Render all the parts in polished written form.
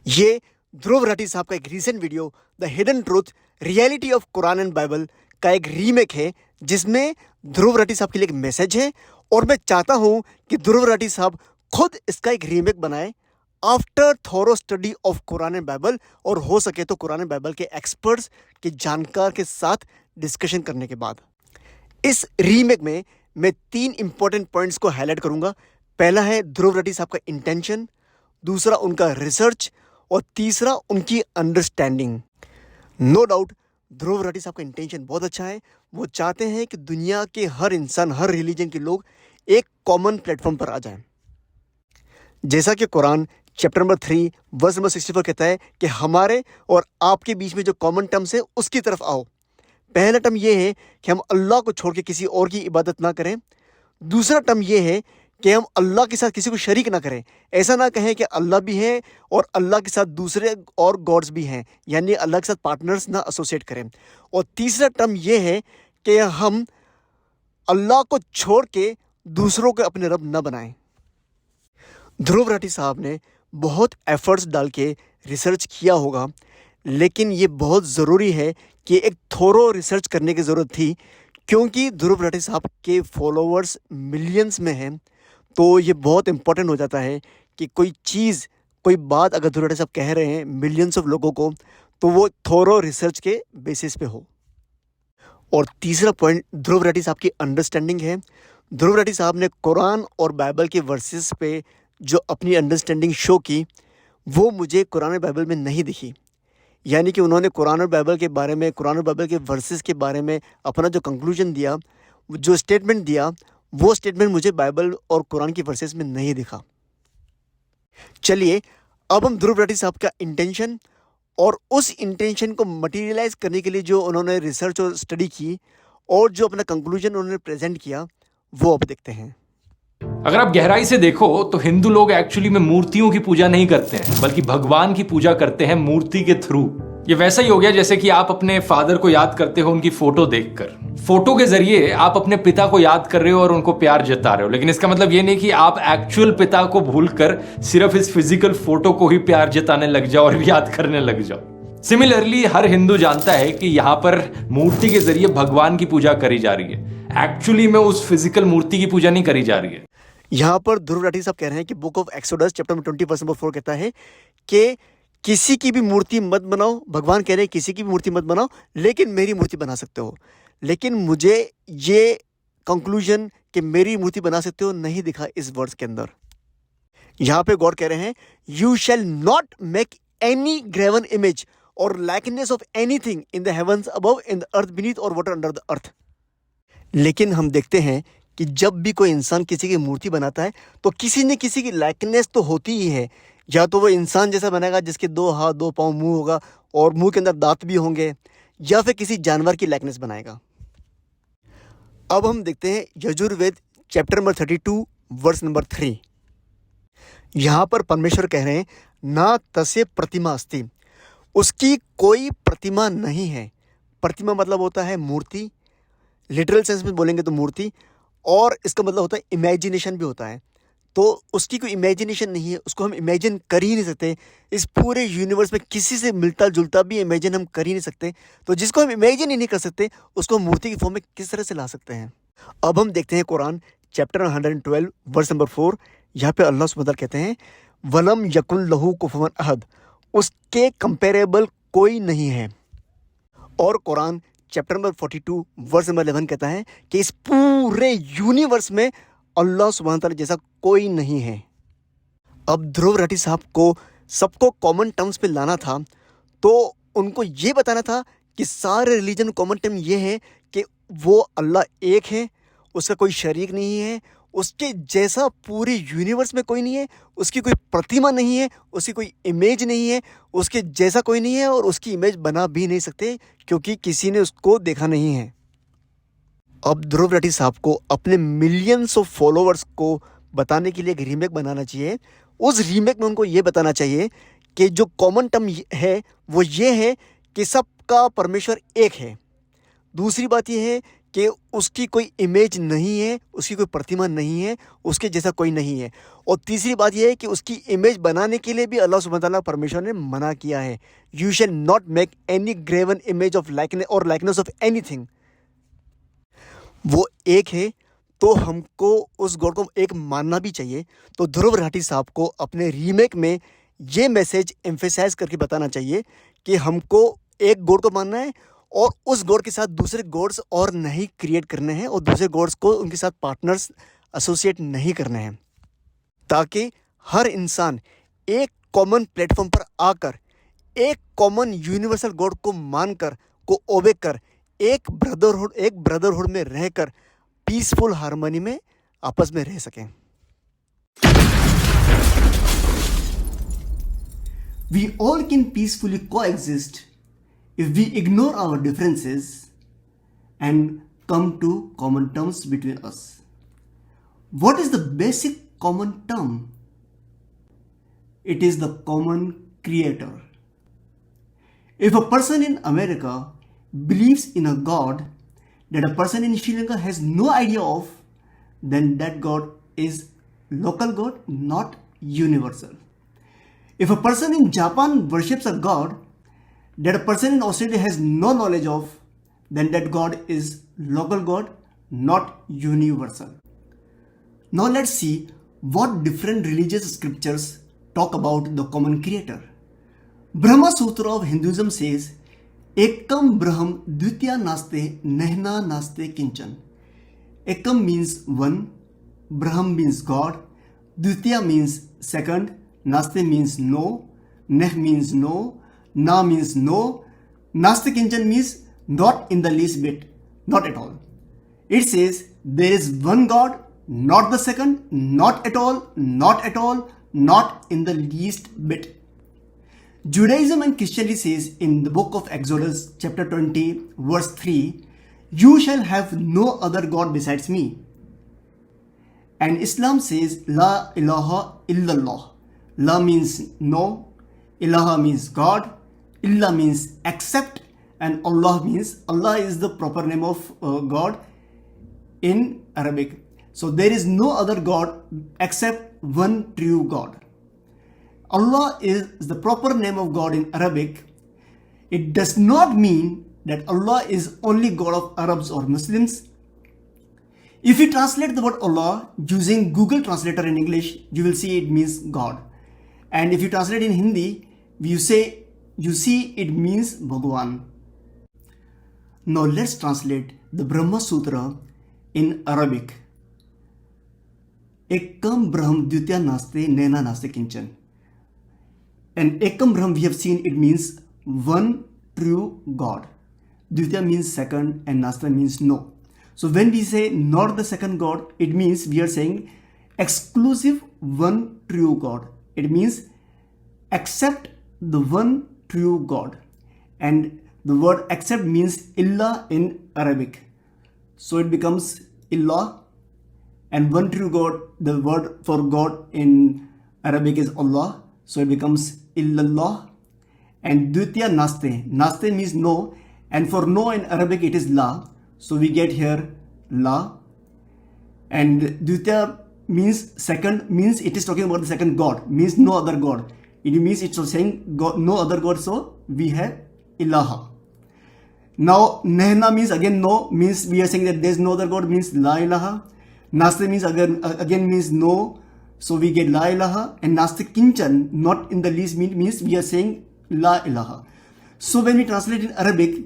ये ध्रुव राठी साहब का एक recent video the hidden truth reality of Quran and Bible का एक रीमेक है, जिसमें ध्रुव राठी साहब के लिए एक मैसेज है और मैं चाहता हूं कि ध्रुव राठी साहब खुद इसका एक रीमेक बनाए after thorough study of Quran and Bible, और हो सके तो कुरान एंड बाइबल के एक्सपर्ट्स के जानकार के साथ डिस्कशन करने के बाद। इस रीमेक में मैं 3 इंपॉर्टेंट पॉइंट्स को हाईलाइट करूंगा। पहला है ध्रुव राठी साहब का इंटेंशन, दूसरा उनका रिसर्च और तीसरा उनकी understanding. No doubt Dhruv Rathee साहब का इंटेंशन बहुत अच्छा है। वो चाहते हैं कि दुनिया के हर इंसान, हर रिलीजन के लोग एक कॉमन प्लेटफॉर्म पर आ जाएं। जैसा कि Quran chapter number 3 verse number 64 कहता है कि हमारे और आपके बीच में जो कॉमन टर्म्स है उसकी तरफ आओ। पहला टर्म ये है कि हम अल्लाह को छोड़ के किसी और की इबादत ना करें। दूसरा टर्म ये है कि हम अल्लाह के साथ किसी को शरीक ना करें। ऐसा ना कहें कि अल्लाह भी है और अल्लाह के साथ दूसरे और गॉड्स भी हैं, यानी अल्लाह के साथ पार्टनर्स ना एसोसिएट करें। और तीसरा टर्म ये है कि हम अल्लाह को छोड़ के दूसरों को अपने रब ना बनाएं। ध्रुव राठी साहब ने बहुत एफर्ट्स डाल के रिसर्च किया होगा, लेकिन ये बहुत ज़रूरी है कि एक थोरो रिसर्च करने की ज़रूरत थी, क्योंकि ध्रुव राठी साहब के फॉलोअर्स मिलियंस में हैं। तो ये बहुत इंपॉर्टेंट हो जाता है कि कोई चीज़, कोई बात अगर ध्रुव राठी साहब कह रहे हैं मिलियंस ऑफ लोगों को, तो वो थोरो रिसर्च के बेसिस पे हो। और तीसरा पॉइंट ध्रुव राठी साहब की अंडरस्टैंडिंग है। ध्रुव राठी साहब ने कुरान और बाइबल के वर्सेस पे जो अपनी अंडरस्टैंडिंग शो की, वो मुझे कुरान और बाइबल में नहीं दिखी। यानी कि उन्होंने कुरान और बाइबल के बारे में, कुरान और बाइबल के वर्सेस के बारे में अपना जो कंक्लूजन दिया, जो स्टेटमेंट दिया, वो स्टेटमेंट मुझे बाइबल और कुरान की वर्सेस में नहीं दिखा। चलिए अब हम ध्रुव राठी साहब का इंटेंशन और उस इंटेंशन को मटेरियलाइज करने के लिए जो उन्होंने रिसर्च और स्टडी की और जो अपना कंक्लूजन उन्होंने प्रेजेंट किया, वो अब देखते हैं। अगर आप गहराई से देखो तो हिंदू लोग एक्चुअली में मूर्तियों की पूजा नहीं करते हैं, बल्कि भगवान की पूजा करते हैं मूर्ति के थ्रू। ये वैसा ही हो गया जैसे कि आप अपने फादर को याद करते हो उनकी फोटो देखकर। फोटो के जरिए आप अपने पिता को याद कर रहे हो और उनको प्यार जता रहे हो, लेकिन इसका मतलब ये नहीं कि आप एक्चुअल पिता को भूलकर सिर्फ इस फिजिकल फोटो को ही प्यार जताने लग जाओ और याद करने लग जाओ। सिमिलरली हर हिंदू जानता है कि यहाँ पर मूर्ति के जरिए भगवान की पूजा करी जा रही है, एक्चुअली में उस फिजिकल मूर्ति की पूजा नहीं करी जा रही है। यहाँ पर ध्रुव राठी साहब कह रहे हैं कि book of Exodus chapter 20 verse number 4 कहता है कि किसी की भी मूर्ति मत बनाओ। भगवान कह रहे हैं किसी की भी मूर्ति मत बनाओ, लेकिन मेरी मूर्ति बना सकते हो। लेकिन मुझे ये कंक्लूजन कि मेरी मूर्ति बना सकते हो नहीं दिखा इस वर्ड्स के अंदर। यहाँ पे गॉड कह रहे हैं you shall not make any graven image और likeness of anything in the heavens above, in the earth beneath और वाटर अंडर द अर्थ। लेकिन हम देखते हैं कि जब भी कोई इंसान किसी की मूर्ति बनाता है तो किसी न किसी की लाइकनेस तो होती ही है। या तो वो इंसान जैसा बनेगा जिसके 2 हाथ 2 पाँव, मुंह होगा और मुंह के अंदर दांत भी होंगे, या फिर किसी जानवर की लाइकनेस बनाएगा। अब हम देखते हैं Yajurveda chapter number 32 verse number 3। यहाँ पर परमेश्वर कह रहे हैं ना तस्य प्रतिमा अस्ति, उसकी कोई प्रतिमा नहीं है। प्रतिमा मतलब होता है मूर्ति, लिटरल सेंस में बोलेंगे तो मूर्ति, और इसका मतलब होता है इमेजिनेशन भी होता है। तो उसकी कोई इमेजिनेशन नहीं है, उसको हम इमेजिन कर ही नहीं सकते। इस पूरे यूनिवर्स में किसी से मिलता जुलता भी इमेजिन हम कर ही नहीं सकते। तो जिसको हम इमेजिन ही नहीं कर सकते, उसको मूर्ति की फॉर्म में किस तरह से ला सकते हैं। अब हम देखते हैं कुरान चैप्टर 112 वर्स नंबर 4। यहाँ पे अल्लाह सुब्हानहू तआला कहते हैं वलम यकुन लहू कुफुवन अहद, उसके कंपेरेबल कोई नहीं है। और Quran chapter number 42 verse number 11 कहता है कि इस पूरे यूनिवर्स में अल्लाह सुब्हानहू तआला जैसा कोई नहीं है। अब ध्रुव राठी साहब को सबको कॉमन टर्म्स पे लाना था, तो उनको ये बताना था कि सारे रिलीजन कॉमन टर्म ये है कि वो अल्लाह एक है, उसका कोई शरीक नहीं है, उसके जैसा पूरे यूनिवर्स में कोई नहीं है, उसकी कोई प्रतिमा नहीं है, उसकी कोई इमेज नहीं है, उसके जैसा कोई नहीं है और उसकी इमेज बना भी नहीं सकते क्योंकि किसी ने उसको देखा नहीं है। अब ध्रुव राठी साहब को अपने मिलियंस ऑफ फॉलोअर्स को बताने के लिए एक रीमेक बनाना चाहिए। उस रीमेक में उनको ये बताना चाहिए कि जो कॉमन टर्म है वो ये है कि सबका परमेश्वर एक है। दूसरी बात ये है कि उसकी कोई इमेज नहीं है, उसकी कोई प्रतिमा नहीं है, उसके जैसा कोई नहीं है। और तीसरी बात यह है कि उसकी इमेज बनाने के लिए भी अल्लाह सुब्हानहू व तआला परमेश्वर ने मना किया है। You shall not make any graven image of likeness of anything. वो एक है तो हमको उस गॉड को एक मानना भी चाहिए। तो ध्रुव राठी साहब को अपने रीमेक में ये मैसेज एम्फेसाइज करके बताना चाहिए कि हमको एक गॉड को मानना है और उस गॉड के साथ दूसरे गॉड्स और नहीं क्रिएट करने हैं और दूसरे गॉड्स को उनके साथ पार्टनर्स एसोसिएट नहीं करने हैं, ताकि हर इंसान एक कॉमन प्लेटफॉर्म पर आकर एक कॉमन यूनिवर्सल गॉड को मानकर, को ओबे कर, एक ब्रदरहुड में रहकर पीसफुल हार्मनी में आपस में रह सकें। We all can peacefully coexist if we ignore our differences and come to common terms between us. What is the basic common term? It is the common creator. If a person in America believes in a God that a person in Sri Lanka has no idea of, then that God is local God, not universal. If a person in Japan worships a God that a person in Australia has no knowledge of, then that God is local God, not universal. Now let's see what different religious scriptures talk about the common creator. Brahma Sutra of Hinduism says, Ekam Braham Dvitiya Naste Nehna Naste Kinchan. Ekam means one, Braham means God, Dvitiya means second, Naste means no, Neh means no, Na means no, Naste Kinchan means not in the least bit, not at all. It says there is one God, not the second, not at all, not at all, not in the least bit. Judaism and Christianity says in the book of Exodus chapter 20 verse 3, you shall have no other God besides me. And Islam says La ilaha illallah. La means no, ilaha means God, illah means accept, and Allah means, Allah is the proper name of God in Arabic. So there is no other God except one true God. Allah is the proper name of God in Arabic. It does not mean that Allah is only God of Arabs or Muslims. If you translate the word Allah using Google Translator in English, you will see it means God. And if you translate in Hindi, you see it means Bhagwan. Now let's translate the Brahma Sutra in Arabic. Ekam Brahm Dvitiya Naste Nena Naste Kinchan. And Ekam Brahm, we have seen it means one true God. Dvitiya means second and Nasta means no. So when we say not the second God, it means we are saying exclusive one true God. It means accept the one true God. And the word accept means illah in Arabic. So it becomes illah, and one true God, the word for God in Arabic is Allah. So it becomes illallah. And Dvitiya Naste. Naste means no. And for no in Arabic it is la. So we get here la. And Dvitiya means second, means it is talking about the second God, means no other God. It means it's saying God, no other God, so we have ilaha. Now Nehna means again no, means we are saying that there is no other God, means la ilaha. Naste means again means no, so we get la ilaha. And Naste Kinchan, not in the least, means we are saying la ilaha. So when we translate in Arabic,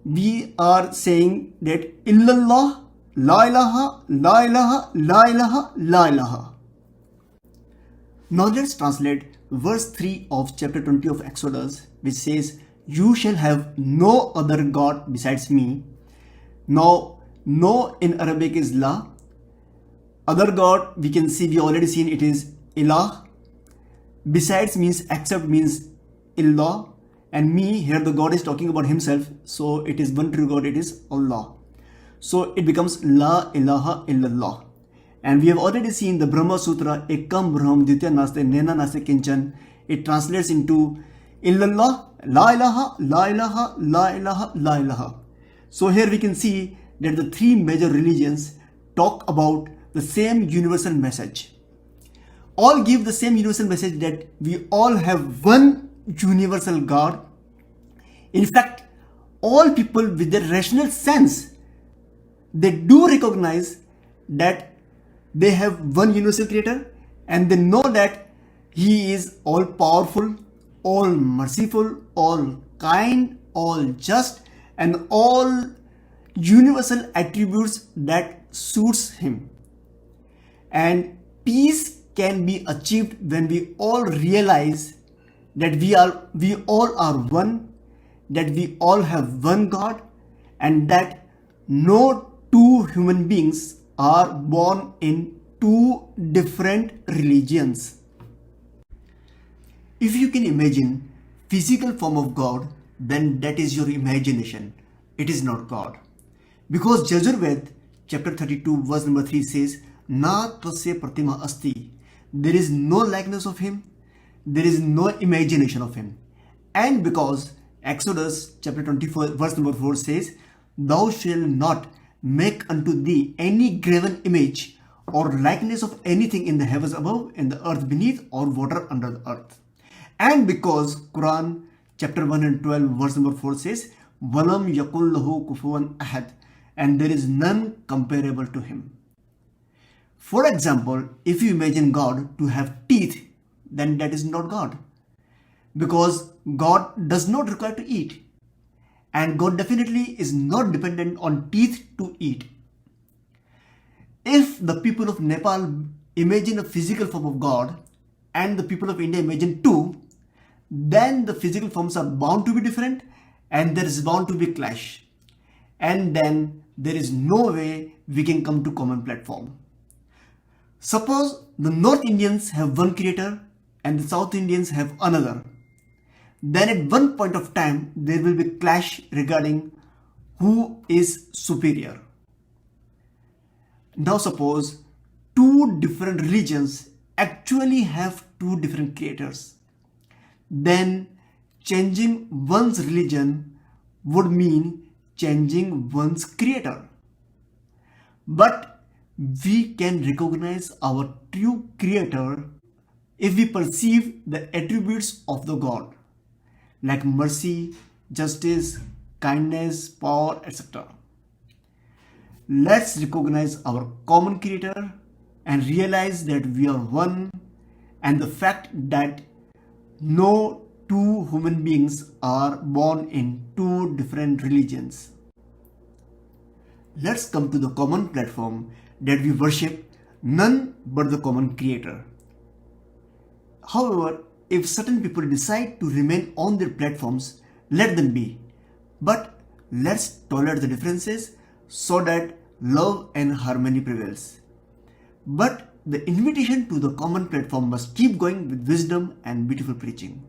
we are saying that illallah, la ilaha, la ilaha, la ilaha, la ilaha. Now let's translate verse 3 of chapter 20 of Exodus, which says, you shall have no other God besides me. Now, no in Arabic is la. Other God, we can see, we already seen it is ilah. Besides means except means illah. And me, here the God is talking about himself. So it is one true God, it is Allah. So it becomes la ilaha illallah. And we have already seen the Brahma Sutra, Ekam Brahm Dvitiya Naste Nena Naste Kinchan. It translates into illallah, la ilaha, la ilaha, la ilaha, la ilaha. So here we can see that the three major religions talk about the same universal message. All give the same universal message that we all have one universal God. In fact, all people with their rational sense, they do recognize that they have one universal creator, and they know that he is all powerful, all merciful, all kind, all just, and all universal attributes that suits him. And peace can be achieved when we all realize that we all are one, that we all have one God, and that no two human beings are born in two different religions. If you can imagine physical form of God, then that is your imagination. It is not God. Because Yajurved chapter 32 verse number 3 says, Na tvasya pratima asti. There is no likeness of him. There is no imagination of him. And because Exodus chapter 24 verse number 4 says, Thou shalt not make unto thee any graven image or likeness of anything in the heavens above, in the earth beneath, or water under the earth. And because Quran chapter 112 verse number 4 says, Walam yakul lahu kufuwan ahad, and there is none comparable to him. For example, if you imagine God to have teeth, then that is not God. Because God does not require to eat. And God definitely is not dependent on teeth to eat. If the people of Nepal imagine a physical form of God and the people of India imagine two, then the physical forms are bound to be different and there is bound to be clash. And then there is no way we can come to common platform. Suppose the North Indians have one creator and the South Indians have another. Then at one point of time there will be clash regarding who is superior. Now suppose two different religions actually have two different creators. Then changing one's religion would mean changing one's creator. But we can recognize our true creator if we perceive the attributes of the God, like mercy, justice, kindness, power, etc. Let's recognize our common creator and realize that we are one, and the fact that no two human beings are born in two different religions. Let's come to the common platform that we worship none but the common creator. However, if certain people decide to remain on their platforms, let them be. But let's tolerate the differences so that love and harmony prevails. But the invitation to the common platform must keep going with wisdom and beautiful preaching.